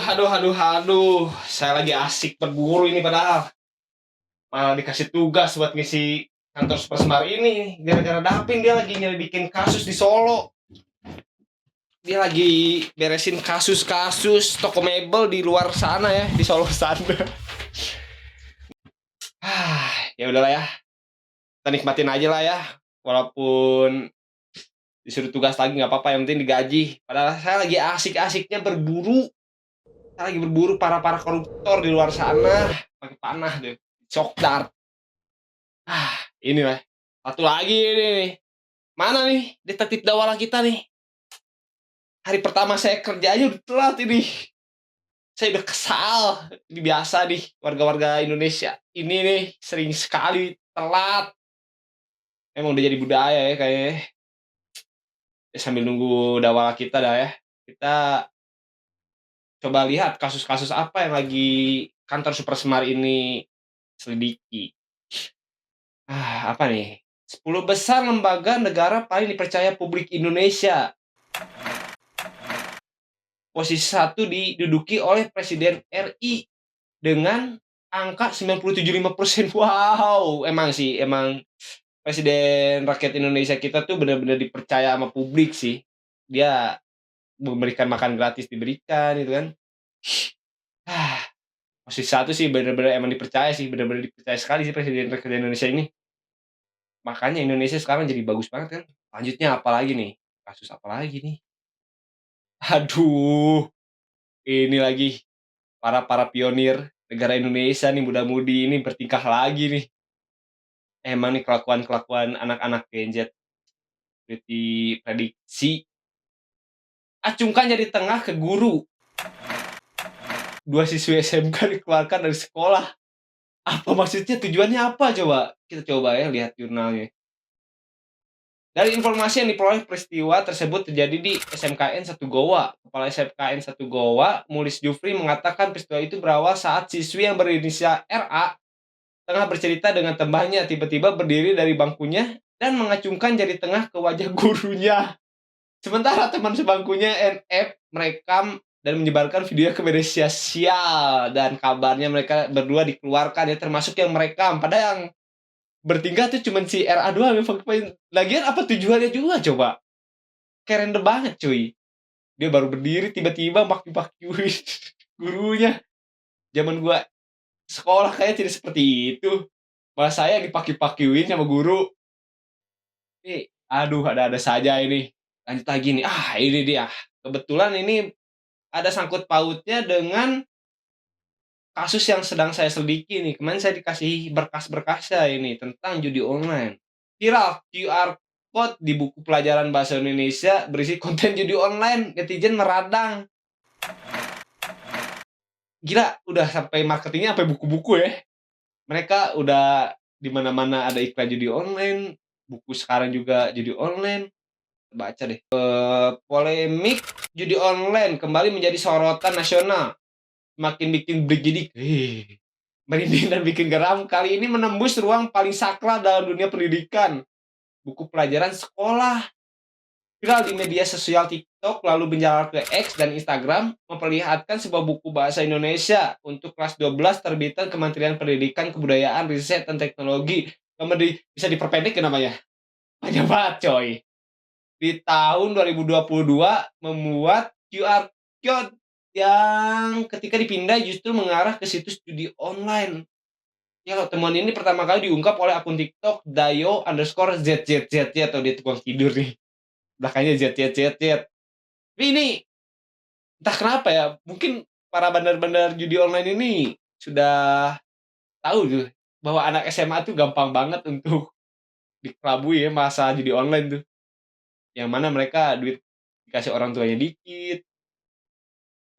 Aduh. Saya lagi asik berburu ini padahal. Malah dikasih tugas buat ngisi kantor Supersmart ini. Gara-gara Dapin dia lagi nyelidikin kasus di Solo. Dia lagi beresin kasus-kasus toko mebel di luar sana ya, di Solo sana. Ya udahlah ya. Kita nikmatin aja lah ya. Walaupun disuruh tugas lagi nggak apa-apa, yang penting digaji. Padahal saya lagi asik-asiknya berburu. Saya lagi berburu para koruptor di luar sana. Pakai panah deh. Shock dart. Ini lah. Satu lagi ini. Mana nih detektif Dawala kita nih? Hari pertama saya kerjanya udah telat ini. Saya udah kesal. Ini biasa nih warga-warga Indonesia. Ini nih sering sekali telat. Emang udah jadi budaya ya kayaknya. Ya, sambil nunggu Dawala kita dah ya. Kita coba lihat kasus-kasus apa yang lagi kantor Supersmart ini selidiki. Apa nih? 10 besar lembaga negara paling dipercaya publik Indonesia. Posisi 1 diduduki oleh Presiden RI dengan angka 97,5%. Wow, emang Presiden rakyat Indonesia kita tuh benar-benar dipercaya sama publik sih. Dia memberikan makan gratis diberikan gitu kan. Posisi 1 sih benar-benar emang dipercaya sih, benar-benar dipercaya sekali sih Presiden rakyat Indonesia ini. Makanya Indonesia sekarang jadi bagus banget kan. Lanjutnya apa lagi nih? Kasus apa lagi nih? Aduh, ini lagi para pionir negara Indonesia nih, muda-mudi ini bertingkah lagi nih. Emang nih kelakuan anak-anak Gen Z seperti prediksi. Acungkan jadi tengah ke guru. 2 siswi SMK dikeluarkan dari sekolah. Apa maksudnya? Tujuannya apa coba? Kita coba ya lihat jurnalnya. Dari informasi yang diperoleh, peristiwa tersebut terjadi di SMKN 1 Goa. Kepala SMKN 1 Goa, Mulis Jufri, mengatakan peristiwa itu berawal saat siswi yang berinisial RA tengah bercerita dengan temannya, tiba-tiba berdiri dari bangkunya dan mengacungkan jari tengah ke wajah gurunya. Sementara teman sebangkunya NF merekam dan menyebarkan video ke media sosial, dan kabarnya mereka berdua dikeluarkan ya, termasuk yang merekam. Padahal yang bertingkah tuh cuman si RA doang yang fakta. Lagian apa tujuannya juga coba? Kayak random banget cuy. Dia baru berdiri tiba-tiba maki-makiin gurunya. Zaman gua sekolah kayak tidak seperti itu. Malah saya dipaki-pakiin sama guru. Aduh, ada-ada saja ini. Lanjut lagi nih. Ini dia. Kebetulan ini ada sangkut pautnya dengan kasus yang sedang saya selidiki nih. Kemarin saya dikasih berkas-berkasnya ini tentang judi online. Viral QR code di buku pelajaran bahasa Indonesia berisi konten judi online. Netizen meradang. Gila, udah sampai marketingnya sampai buku-buku ya. Mereka udah di mana-mana ada iklan judi online. Buku sekarang juga judi online. Baca deh. Polemik judi online kembali menjadi sorotan nasional. Makin bikin bergidik, merinding dan bikin geram. Kali ini menembus ruang paling sakral dalam dunia pendidikan, buku pelajaran sekolah. Viral di media sosial TikTok, lalu menjalar ke X dan Instagram, memperlihatkan sebuah buku bahasa Indonesia untuk kelas 12 terbitan Kementerian Pendidikan, Kebudayaan, Riset, dan Teknologi. Bisa diperpendek ke namanya? Banyak banget coy. Di tahun 2022 memuat QR code yang ketika dipindah justru mengarah ke situs judi online. Ya, temuan ini pertama kali diungkap oleh akun TikTok Dayo_ZZZ atau dia tukang tidur nih. Belakangnya ZZZ. Tapi ini entah kenapa ya, mungkin para bandar-bandar judi online ini sudah tahu tuh bahwa anak SMA tuh gampang banget untuk dikelabui ya masa judi online tuh. Yang mana mereka duit dikasih orang tuanya dikit,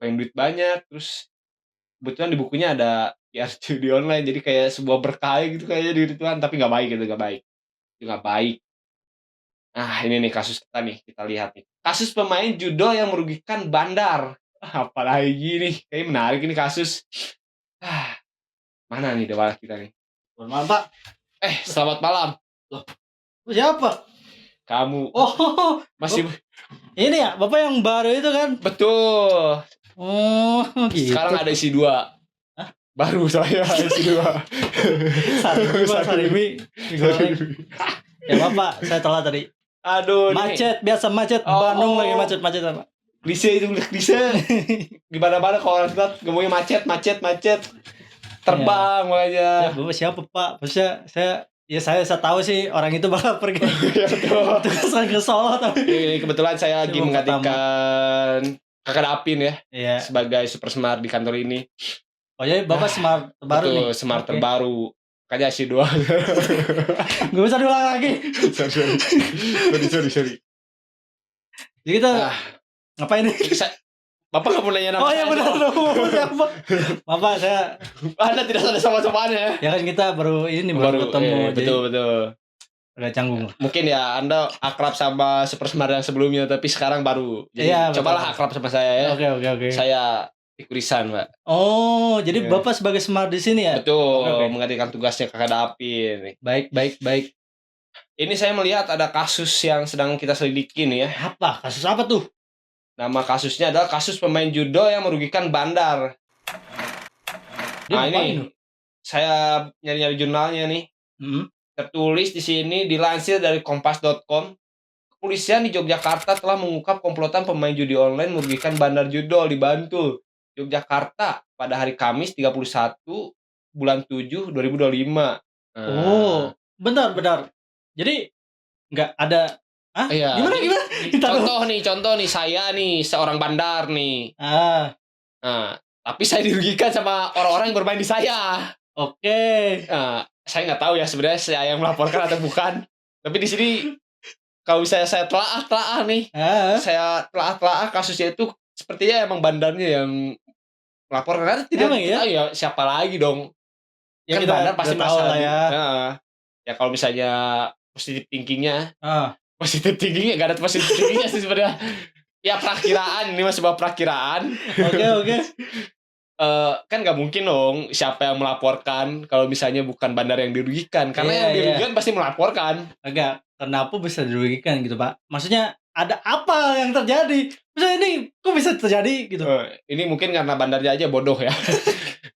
pengen duit banyak, terus kebetulan di bukunya ada QR judi online, jadi kayak sebuah berkah gitu kayaknya di rituan, tapi nggak baik, itu nggak baik, itu nggak baik. Nah ini nih kasus kita nih, kita lihat nih, kasus pemain judo yang merugikan bandar. Apalagi nih, kayaknya menarik ini kasus. Mana nih dewa kita nih? Selamat malam, Pak. Selamat malam. Loh, siapa? Kamu. Oh, Masih ini ya, Bapak yang baru itu kan? betul. Oh, gitu. Sekarang ada isi 2. Hah? Baru saya isi 2. Sarimi, Pak, sarimi digoreng. Ya Bapak, saya telat tadi. Aduh, Macet, biasa macet. Oh, Bandung oh. lagi macet apa? Klise itu klise. Gimana-mana kalau orang telat ngomongnya macet. Terbang Ya, makanya. Bapak siapa, Pak? Maksudnya saya tahu sih orang itu bakal pergi. Ya betul. Terus ke Solo tapi. Ini kebetulan saya lagi Sibuk menggantikan Kakak Dapin ya Iya. sebagai super smart di kantor ini. Oh jadi Bapak smart terbaru Betul, nih. smart Oke. terbaru. Makanya isi 2. Gak bisa diulang lagi. Sorry. Jadi kita Ah. ngapain nih? Bapak nggak mau nanya nama Oh iya saya benar soalnya. dong. Siapa? Bapak saya Anda tidak ada sama-samaannya. ya kan kita baru ketemu. Jadi Betul. agak canggung. Mungkin ya Anda akrab sama super smart yang sebelumnya tapi sekarang baru. Jadi Iya, cobalah betul. akrab sama saya ya. Oke. Saya Ikrisan, Pak. Oh, jadi Iya. Bapak sebagai smart di sini ya? Betul, Oke. menggantikan tugasnya Kakak Dapin. Baik. Ini saya melihat ada kasus yang sedang kita selidiki nih ya. Apa? Kasus apa tuh? Nama kasusnya adalah kasus pemain judo yang merugikan bandar. Dia Nah ngapain ini tuh? saya nyari-nyari jurnalnya nih. Hmm. Tertulis di sini dilansir dari kompas.com. Kepolisian di Yogyakarta telah mengungkap komplotan pemain judi online merugikan bandar judo di Bantul, Yogyakarta pada hari Kamis 31 bulan 7 2025. Oh, bentar. Jadi nggak ada. Ah? Iya. Gimana? Kita Contoh nih saya nih seorang bandar nih. Ah, Nah, tapi saya dirugikan sama orang-orang yang bermain di saya. oke. Nah, saya nggak tahu ya sebenarnya saya yang melaporkan atau bukan. Tapi di sini kalau misalnya saya telah nih, Ah, saya telah kasusnya itu sepertinya emang bandarnya yang melaporkan. Karena tidak Emang iya? tahu ya siapa lagi dong. ya Kan kita bandar pasti udah tahu lah ya. Ya kalau misalnya positif thinkingnya Ah, nggak ada positif thinkingnya sih sebenarnya. Ya perakiraan, ini masih sebuah perakiraan. oke. Kan nggak mungkin dong siapa yang melaporkan kalau misalnya bukan bandar yang dirugikan. Karena Iya, yang dirugikan pasti melaporkan. Agak. Kenapa bisa dirugikan gitu, Pak? Maksudnya ada apa yang terjadi? Maksudnya ini kok bisa terjadi gitu? Ini mungkin karena bandarnya aja bodoh ya.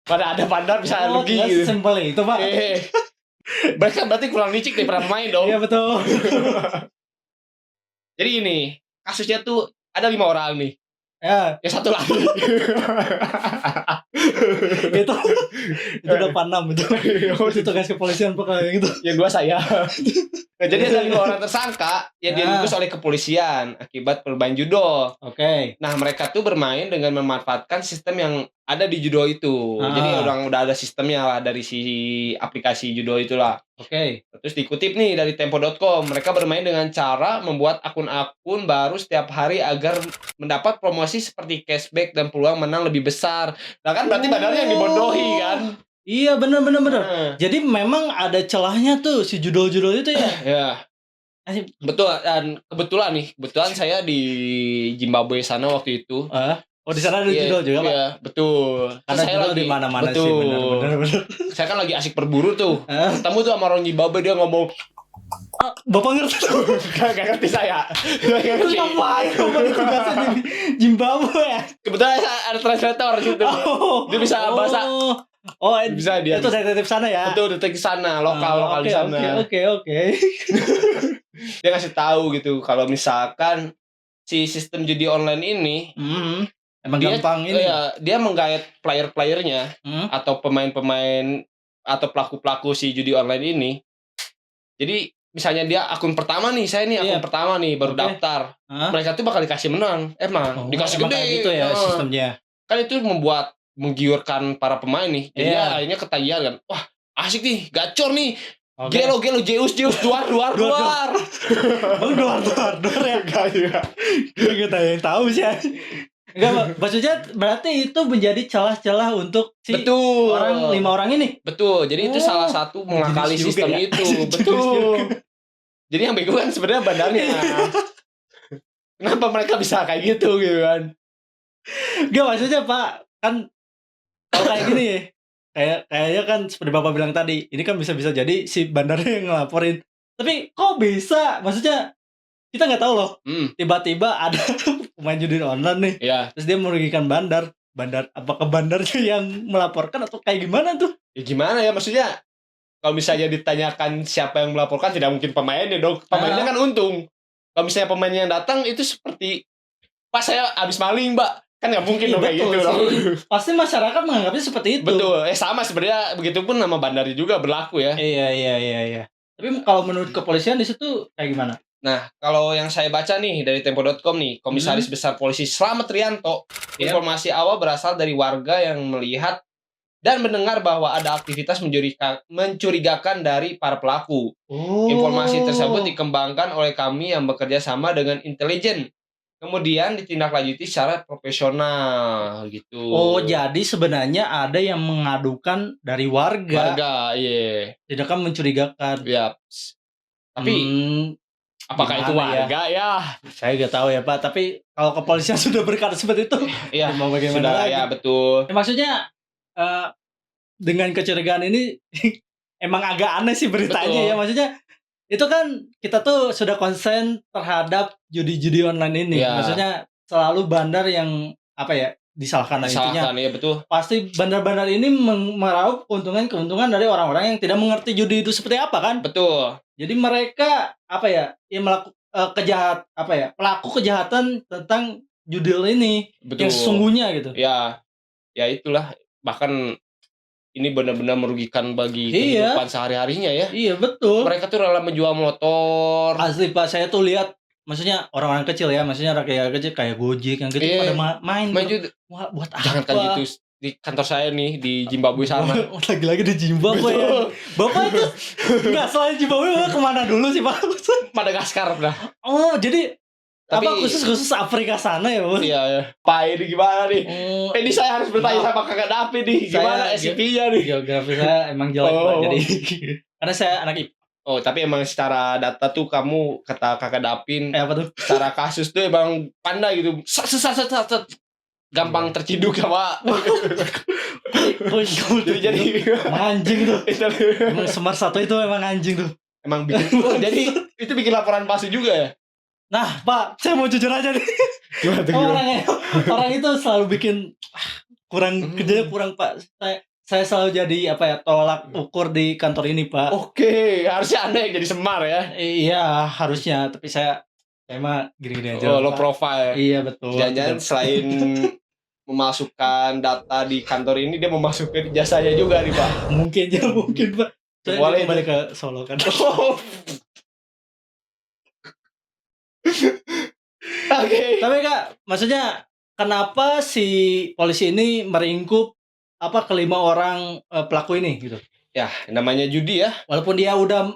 Pada ada bandar bisa rugi nggak gitu. sesimpel itu, Pak. Mereka berarti kurang licik nih para pemain dong. Iya betul. Jadi ini kasusnya tuh ada 5 orang nih. Ya, Ya satu lagi. itu udah panam itu. Itu tugas kepolisian pokoknya gitu. Yang 2 saya. Nah, jadi ada 5 orang tersangka yang diringkus oleh kepolisian akibat bermain judo. Oke. Nah, mereka tuh bermain dengan memanfaatkan sistem yang ada di judo itu. Jadi udah ada sistemnya lah dari si aplikasi judo itulah. Oke. Terus dikutip nih dari tempo.com, mereka bermain dengan cara membuat akun-akun baru setiap hari agar mendapat promosi seperti cashback dan peluang menang lebih besar. Nah kan berarti bandarnya yang dibodohi kan? Iya benar. Nah, Jadi memang ada celahnya tuh si judul-judul itu ya. ya. Betul, dan kebetulan saya di Zimbabwe sana waktu itu. Oh di sana ada Iya, judul juga, Pak. Iya, betul. Karena Saya judul lagi di mana-mana sih, betul. benar. Saya kan lagi asik berburu tuh. Ketemu tuh sama orang Zimbabwe, dia ngomong Bapak ngerti tuh. gak ngerti saya. Gak Terus ngerti. ngapain Bapak ditugasin di Zimbabwe ya? Kebetulan ada translator di situ. Dia bisa bahasa. Oh, Bisa dia. itu detektif sana ya. Betul, detek di sana, lokal di sana. Oke. Dia ngasih tahu gitu kalau misalkan si sistem judi online ini Emang dia, gampang ini. dia menggait player-playernya atau pemain-pemain atau pelaku-pelaku si judi online ini. Jadi misalnya dia akun pertama nih, saya nih akun pertama nih baru daftar. Mereka tuh bakal dikasih menang. Dikasih emang gede kayak gitu ya sistemnya. Kan itu membuat menggiurkan para pemain nih. Jadi akhirnya ketagihan kan. Wah, asik nih, gacor nih. Gelo, Zeus, duar. Bang duar ya. Kita yang tahu sih. Enggak, maksudnya berarti itu menjadi celah-celah untuk si betul. 5 orang ini. Betul. Jadi itu salah satu mengakali sistem ya? Itu. Betul. Jadi yang bego kan sebenarnya bandarnya. Kenapa mereka bisa kayak gitu kan? Enggak, maksudnya Pak, kan kalau kayak gini kayaknya kan seperti Bapak bilang tadi, ini kan bisa jadi si bandarnya yang ngelaporin. Tapi kok bisa? Maksudnya kita nggak tahu loh. Tiba-tiba ada pemain judi online nih. Iya. Terus dia merugikan bandar. apakah bandarnya yang melaporkan atau kayak gimana tuh? Ya gimana ya, maksudnya kalau misalnya ditanyakan siapa yang melaporkan, tidak mungkin pemainnya dong. Pemainnya kan untung. Kalau misalnya pemain yang datang itu seperti, "Pak, saya habis maling, Mbak." Kan nggak mungkin Iya, dong kayak betul gitu sih. dong. Pasti masyarakat menganggapnya seperti itu. Betul, sama sebenarnya begitupun nama bandarnya juga berlaku ya. Iya. Tapi kalau menurut kepolisian di situ kayak gimana? Nah, kalau yang saya baca nih dari Tempo.com nih, Komisaris Besar Polisi Slamet Rianto, Iya. informasi awal berasal dari warga yang melihat dan mendengar bahwa ada aktivitas mencurigakan dari para pelaku. Oh. Informasi tersebut dikembangkan oleh kami yang bekerja sama dengan intelijen. Kemudian ditindaklanjuti secara profesional gitu. Oh, jadi sebenarnya ada yang mengadukan dari warga. Warga, iya. Tindakan mencurigakan. Ya. Tapi apakah itu warga ya? Saya nggak tahu ya, Pak. Tapi kalau kepolisian sudah berkata seperti itu, Iya, mau bagaimana sudah lagi? ya, betul. Maksudnya dengan kecurigaan ini emang agak aneh sih beritanya. Betul. Ya. Maksudnya itu kan kita tuh sudah konsen terhadap judi-judi online ini. Ya. Maksudnya selalu bandar yang disalahkan. Disalahkan, ya betul. Pasti bandar-bandar ini meraup keuntungan dari orang-orang yang tidak mengerti judi itu seperti apa kan? Betul. Jadi mereka melakukan pelaku kejahatan tentang judi ini. Betul. Yang sesungguhnya gitu. Ya itulah, bahkan ini benar-benar merugikan bagi kehidupan sehari-harinya ya. Iya, betul. Mereka tuh rela menjual motor. Asli, Pak, saya tuh lihat, maksudnya orang-orang kecil ya, maksudnya rakyat kecil kayak Gojek yang gitu pada main juga. Wah, buat apa? Jangan kan gitu, di kantor saya nih di Zimbabwe sana. Lagi-lagi di Zimbabwe ya. Bapak itu enggak, selain Zimbabwe kemana dulu sih, Pak? Madagaskar dah. Oh, jadi Tapi khusus Afrika sana ya, Bos? Iya. Pak, ini gimana nih? Ini saya harus bertanya sama Kakak Dapi nih, gimana SCP-nya nih? Geografi saya emang jelek, Pak. Jadi karena saya anak IPA. Oh, tapi emang secara data tuh kamu, kata Kakak Dapin, apa tuh? secara kasus tuh emang pandai gitu. Gampang terciduk sama. jadi anjing tuh. Emang Semar satu itu emang anjing tuh. Emang bikin. Jadi itu bikin laporan palsu juga ya? Nah, Pak, saya mau jujur aja nih. Gimana? Orang itu selalu bikin kerjanya kurang, Pak. Saya selalu jadi tolak ukur di kantor ini, Pak. Oke, harusnya Anda yang jadi Semar ya? Iya, harusnya. Tapi saya mah gini-gini aja. Low profile. Iya, betul. Jangan-jangan selain memasukkan data di kantor ini, dia memasukkan jasanya juga nih, Pak. Mungkin, Pak. Saya kembali ke Solo kan. Oke. Tapi Kak, maksudnya kenapa si polisi ini meringkup kelima orang pelaku ini gitu? Ya, namanya judi ya. Walaupun dia udah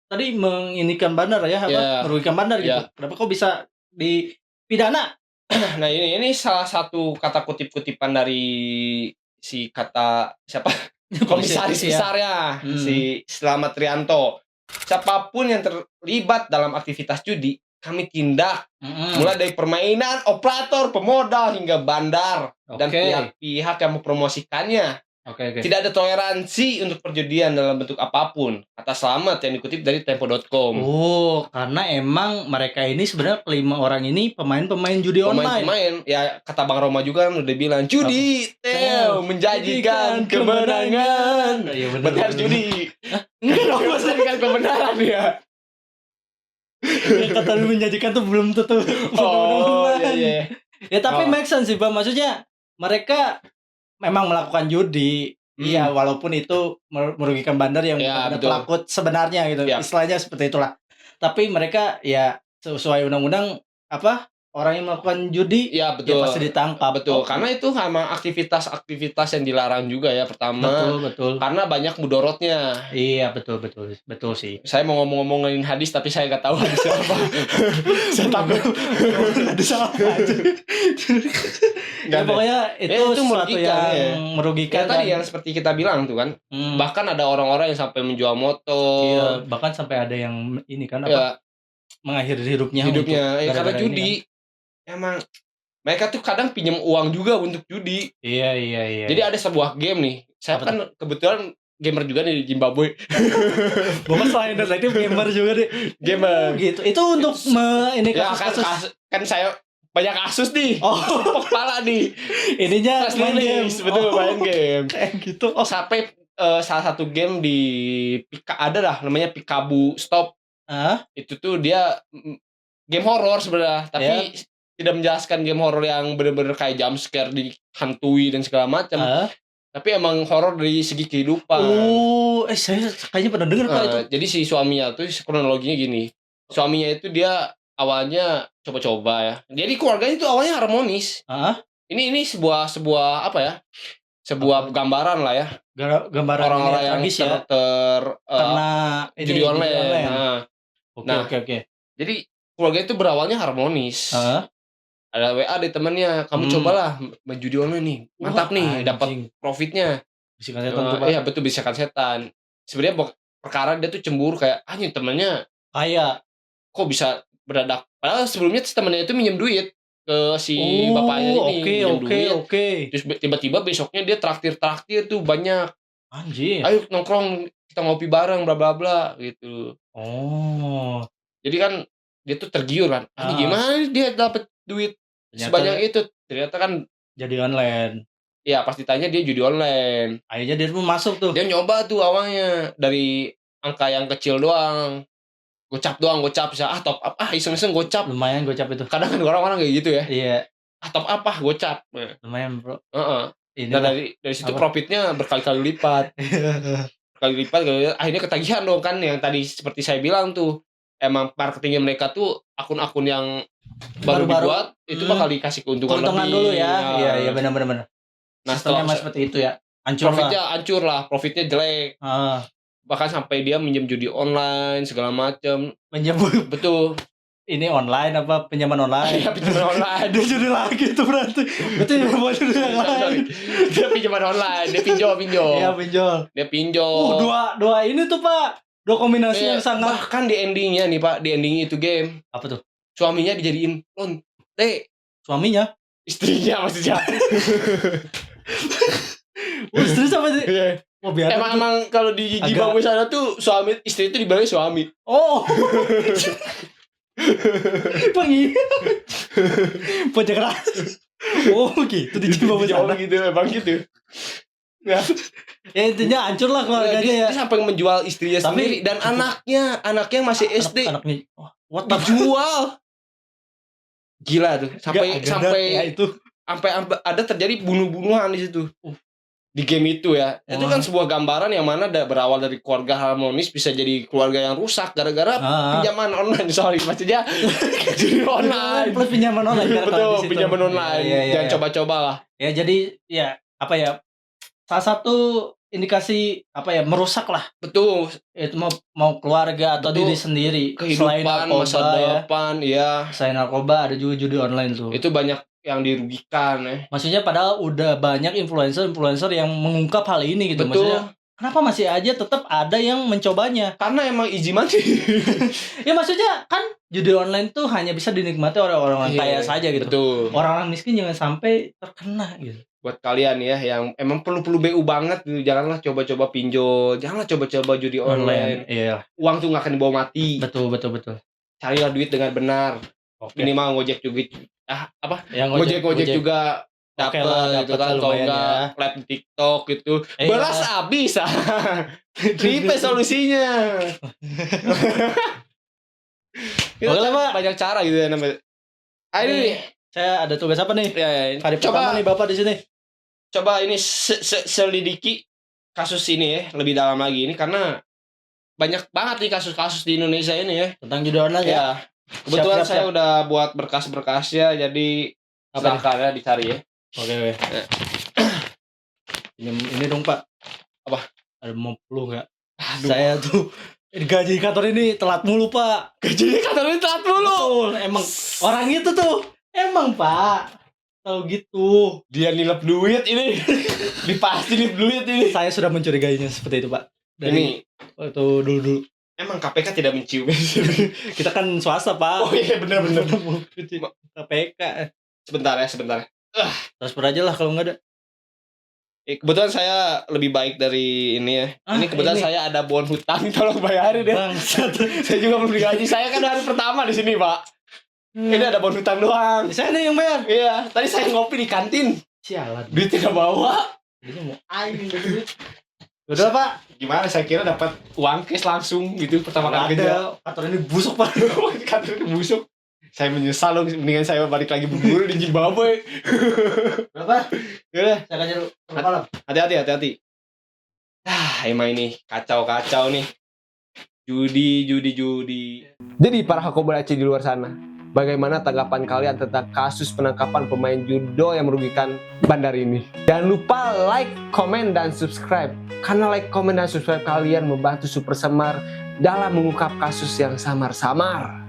tadi menginikan bandar ya, merugikan bandar gitu. Kenapa kok bisa dipidana? Nah, ini salah satu kata kutip-kutipan dari si kata siapa? Komisaris besarnya, si Slamet Rianto. Siapapun yang terlibat dalam aktivitas judi, kami tindak. Mulai dari permainan, operator, pemodal, hingga bandar. Dan pihak-pihak yang mempromosikannya. Tidak ada toleransi untuk perjudian dalam bentuk apapun. Kata Slamet yang dikutip dari Tempo.com. Oh, karena emang mereka ini sebenarnya kelima orang ini pemain-pemain judi online. Pemain, ya kata Bang Roma juga kan udah bilang, judi, menjanjikan kemenangan. Iya, benar judi. Enggak dong, menjanjikan kebenaran ya. Kata menjanjikan tuh belum tentu. Iya. Ya tapi make sense sih, Bang. Maksudnya mereka memang melakukan judi. Iya, walaupun itu merugikan bandar yang ada pelaku sebenarnya gitu. Istilahnya seperti itulah. Tapi mereka ya sesuai undang-undang orang yang melakukan judi ya pasti ditangkap. Betul. Karena itu memang aktivitas yang dilarang juga ya, pertama. Betul. Karena banyak mudorotnya. Iya, betul sih. Saya mau ngomongin hadis tapi saya nggak tahu hadisnya apa. Saya takut hadis apa aja. Ya, pokoknya itu sesuatu yang merugikan. Ya, tadi yang seperti kita bilang tuh kan. Bahkan ada orang-orang yang sampai menjual motor. Iya, bahkan sampai ada yang ini kan mengakhiri hidupnya karena judi. Emang mereka tuh kadang pinjam uang juga untuk judi. Iya. Jadi ada sebuah game nih. Saya kan kebetulan gamer juga nih di Zimbabwe. Bapak selain detektif gamer juga deh. Gamer. Gitu. Itu untuk ini kasus-kasus. Kan saya banyak kasus nih. Oh. Kepala nih. Ininya Press main game. release, betul, main game. Kayak gitu. Sampai salah satu game di ada lah namanya Pikabu Stop. Itu tuh dia game horor sebenarnya, tapi tidak menjelaskan game horor yang benar-benar kayak jump scare dihantui dan segala macam. Tapi emang horor dari segi kehidupan. Saya kayaknya pernah dengar Pak itu. Jadi si suaminya tuh kronologinya gini. Suaminya itu dia awalnya coba-coba ya. Jadi keluarganya itu awalnya harmonis. Ini sebuah apa ya? Sebuah gambaran lah ya. Gambaran orang-orang yang tragis ya. karena judi online. Oke. Jadi keluarga itu berawalnya harmonis. Ada WA di temannya, kamu cobalah main judi online nih, mantap nih, dapat profitnya. Bisikan setan tuh Pak. Iya betul, bisikan setan. Sebenarnya perkara dia tuh cemburu kayak anjing temannya kaya, kok bisa beradak. Padahal sebelumnya temannya itu minjem duit ke si bapaknya ini. Oke. Terus tiba-tiba besoknya dia traktir tuh banyak. Anjir. Ayo nongkrong, kita ngopi bareng bla bla bla gitu. Jadi kan dia tuh tergiur kan. Gimana dia dapat duit sebanyak itu? Ternyata kan jadi online. Iya, pas ditanya dia judi online. Akhirnya dia pun masuk tuh. Dia nyoba tuh awalnya dari angka yang kecil doang. Gocap bisa top up iseng-iseng gocap. Lumayan gocap itu. Kadang kan orang-orang kayak gitu ya. Iya. Top up gocap. Lumayan, Bro. Dan dari situ profitnya berkali-kali lipat. Akhirnya ketagihan dong kan yang tadi seperti saya bilang tuh. Emang marketingnya mereka tuh akun-akun yang baru dibuat itu bakal dikasih keuntungan lebih. Dulu ya. Iya benar. Nah, sistemnya seperti itu ya. Hancur lah, profitnya jelek. Bahkan sampai dia minjem judi online segala macam. Betul. Ini online apa pinjaman online? Iya, pinjaman online. Dia judi lagi tuh berarti. Betul ya, buat judi yang lain. Dia pinjaman online, dia pinjol. Iya, pinjol. Dia pinjol. Dua ini tuh, Pak. Dua kombinasi yang sangat. Bahkan di endingnya nih, Pak, di ending itu game. Apa tuh? Suaminya dijadiin lonte. Suaminya? Istrinya maksudnya. Istri sama sih? Emang kalau di Jibang sana tuh suami istri itu dibilangnya suami. Pojok keras. Gitu di Jibang sana gitu, emang gitu. Ya intinya hancur lah keluarganya ya. Dia sampai menjual istrinya sendiri dan anaknya masih SD. Anaknya dijual. Gila tuh. Sampai ya itu. Sampai ada terjadi bunuh-bunuhan di situ. Di game itu ya. Itu kan sebuah gambaran yang mana berawal dari keluarga harmonis bisa jadi keluarga yang rusak gara-gara pinjaman online. Maksudnya judi online. Plus pinjaman online. Betul, pinjaman online. Jangan coba-coba lah. Ya jadi ya apa ya? Salah satu indikasi apa ya, merusak lah. Betul. Itu mau keluarga atau diri sendiri. Kehidupan, masa depan, ya. Selain narkoba ada juga judi online tuh. Itu banyak yang dirugikan ya. Maksudnya padahal udah banyak influencer yang mengungkap hal ini gitu. Betul. Maksudnya kenapa masih aja tetap ada yang mencobanya? Karena emang easy money. Ya maksudnya kan judi online tuh hanya bisa dinikmati oleh orang-orang kaya saja gitu. Betul. Orang-orang miskin jangan sampai terkena gitu. Buat kalian ya yang emang perlu BU banget gitu, janganlah coba-coba pinjol, janganlah coba-coba judi online. Iya. Uang tuh nggak akan dibawa mati. Betul. Carilah duit dengan benar. Minimal ngojek juga Yang ngojek juga dapat gitu kan, kalau enggak live di TikTok gitu. Beras habis. Tripe solusinya. Oke lah, Pak. Banyak cara gitu ya namanya. Ayo nih, saya ada tugas apa nih? Hari coba pertama nih Bapak di sini. Coba ini selidiki kasus ini ya lebih dalam lagi ini karena banyak banget nih kasus-kasus di Indonesia ini ya tentang judi online ya. Kebetulan saya udah buat berkas-berkasnya, jadi silakan ya dicari ya. Oke. Ini dong Pak. Apa? Ada mau perlu nggak? Saya tuh gaji kantor ini telat mulu Pak. Gaji kantor ini telat mulu. Betul. Emang orang itu tuh emang Pak. Tahu gitu. Dia nilep duit ini. Dipasti nilep duit ini. Saya sudah mencurigainya seperti itu Pak. Dari waktu dulu. Emang KPK tidak mencium. Kita kan swasta Pak. Oh iya benar. KPK. Sebentar ya. Transfer aja lah kalau nggak ada. Kebetulan saya lebih baik dari ini ya. Ini kebetulan saya ada bon hutang, tolong bayarin ya. Saya juga belum digaji. Saya kan hari pertama di sini Pak. Ini ada bon hutang doang. Saya nih yang bayar. Iya, tadi saya ngopi di kantin. Sialan. Duit tidak bawa. Ini mau aing gitu. Udah Pak. Gimana? Saya kira dapat uang cash langsung gitu pertama kali kerja. Kantor ini busuk Pak. Kantor busuk. Saya menyesal loh, mendingan saya balik lagi berburu di Zimbabwe. Berapa? Yaudah, Saya akan jalan malam. hati-hati. Emang ini kacau nih. Judi. Jadi para Hakobayashi di luar sana, bagaimana tanggapan kalian tentang kasus penangkapan pemain judo yang merugikan bandar ini? Jangan lupa like, komen, dan subscribe. Karena like, komen, dan subscribe kalian membantu Super Semar dalam mengungkap kasus yang samar-samar.